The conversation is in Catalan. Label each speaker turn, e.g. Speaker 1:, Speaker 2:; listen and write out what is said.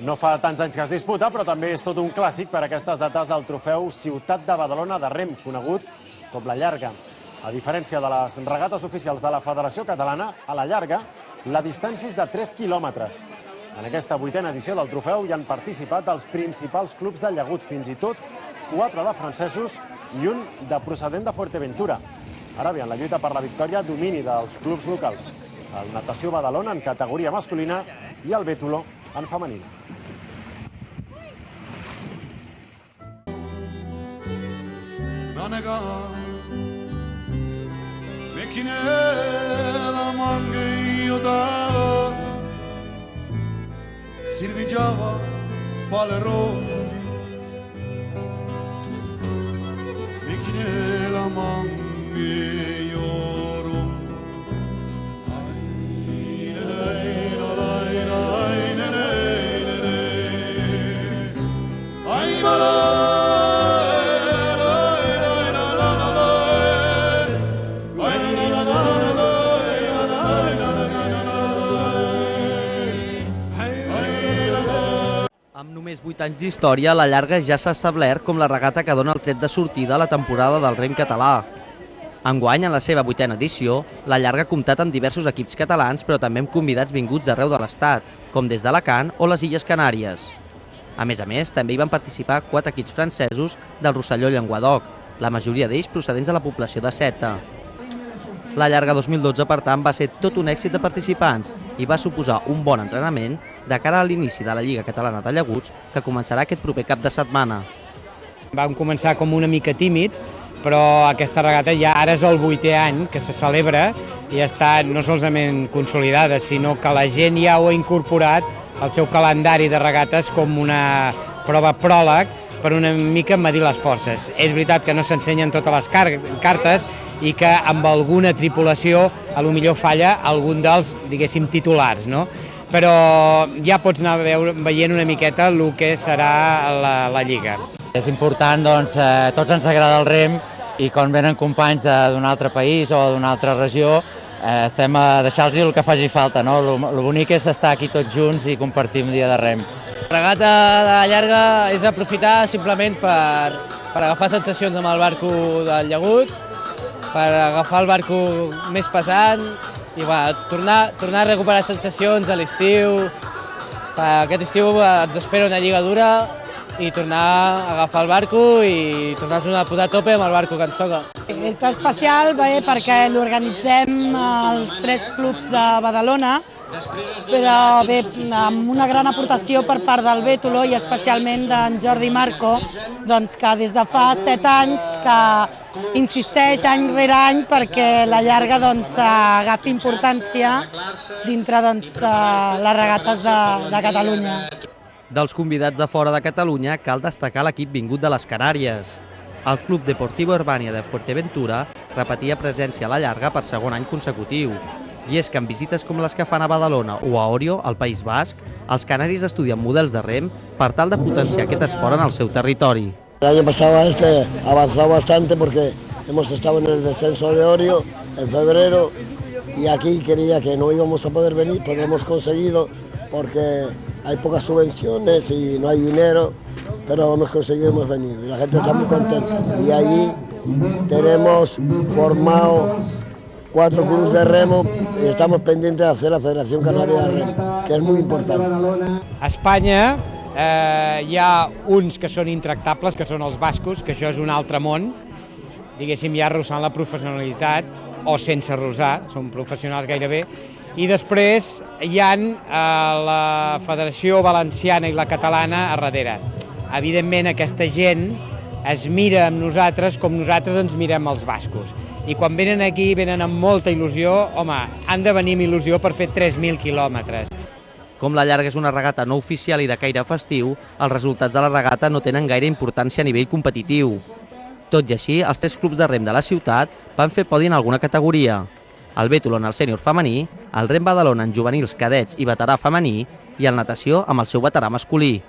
Speaker 1: No fa tants anys que es disputa, però també és tot un clàssic per aquestes dates al trofeu Ciutat de Badalona de rem, conegut com la llarga. A diferència de les regates oficials de la Federació Catalana, a la llarga, la distància és de 3 quilòmetres. En aquesta 8a edició del trofeu hi han participat els principals clubs de Llagut, fins i tot 4 de francesos i un de procedent de Fuerteventura. Ara bé, en la lluita per la victòria, domini dels clubs locals. El Natació Badalona en categoria masculina i el Bétolo en femenina.
Speaker 2: Silvigiava Palerò e chi ne la mangi oro
Speaker 3: Amb només 8 anys d'història, la llarga ja s'ha establert com la regata que dona el tret de sortida a la temporada del rem català. Enguany, en la seva 8a edició, la llarga ha comptat amb diversos equips catalans, però també amb convidats vinguts d'arreu de l'Estat, com des d'Alacant o les Illes Canàries. A més, també hi van participar 4 equips francesos del Rosselló i Llenguadoc, la majoria d'ells procedents de la població de Seta. La llarga 2012, per tant, va ser tot un èxit de participants i va suposar un bon entrenament de cara a l'inici de la Lliga Catalana de Llaguts, que començarà aquest proper cap de setmana.
Speaker 4: Vam començar com una mica tímids, però aquesta regata ja ara és el 8è any que se celebra i està no solament consolidada, sinó que la gent ja ho ha incorporat al seu calendari de regates com una prova pròleg per una mica medir les forces. És veritat que no s'ensenyen totes les cartes i que amb alguna tripulació potser falla algun dels, diguéssim, titulars, no? Però ja pots anar veient una miqueta el que serà la Lliga.
Speaker 5: És important, doncs, tots ens agrada el rem i quan venen companys d'un altre país o d'una altra regió estem a deixar-los el que faci falta, no? El bonic és estar aquí tots junts i compartir un dia de rem.
Speaker 6: La regata de la llarga és aprofitar simplement per agafar sensacions amb el barco del Llagut, per agafar el barco més pesant i tornar a recuperar sensacions a l'estiu. Aquest estiu ens espera una lliga dura i tornar a agafar el barco i tornar-nos a posar a tope amb el barco que ens toca.
Speaker 7: És especial perquè l'organitzem els 3 clubs de Badalona, però bé, amb una gran aportació per part del Bétolo i especialment d'en Jordi Marco, doncs, que des de fa 7 anys que insisteix any rere any perquè la llarga agafi importància dintre les regates de Catalunya.
Speaker 3: Dels convidats de fora de Catalunya cal destacar l'equip vingut de les Canàries. El Club Deportivo Herbania de Fuerteventura repetia presència a la llarga per segon any consecutiu. I és que en visites com les que fan a Badalona o a Orio, al País Basc, els canaris estudien models de rem per tal de potenciar aquest esport en el seu territori.
Speaker 8: El año pasado avanzó bastante porque hemos estado en el descenso de Orio en febrero y aquí creía que no íbamos a poder venir, pero lo hemos conseguido porque hay pocas subvenciones y no hay dinero, pero hemos conseguido, hemos venido y la gente está muy contenta. Y allí tenemos formado 4 clubes de remo y estamos pendientes de hacer la Federación Canaria de Remo, que es muy importante.
Speaker 4: A Espanya hi ha uns que són intractables, que són els bascos, que això és un altre món, diguéssim ja arrossant la professionalitat, o sense arrossar, són professionals gairebé, i després hi ha la Federació Valenciana i la Catalana a darrere. Evidentment aquesta gent es mira amb nosaltres com nosaltres ens mirem els bascos. I quan venen aquí, venen amb molta il·lusió, home, han de venir amb il·lusió per fer 3.000 quilòmetres.
Speaker 3: Com la llarga és una regata no oficial i de caire festiu, els resultats de la regata no tenen gaire importància a nivell competitiu. Tot i així, els 3 clubs de rem de la ciutat van fer podi en alguna categoria. El bètol en el sènior femení, el rem Badalona en juvenils, cadets i veterà femení i el natació amb el seu veterà masculí.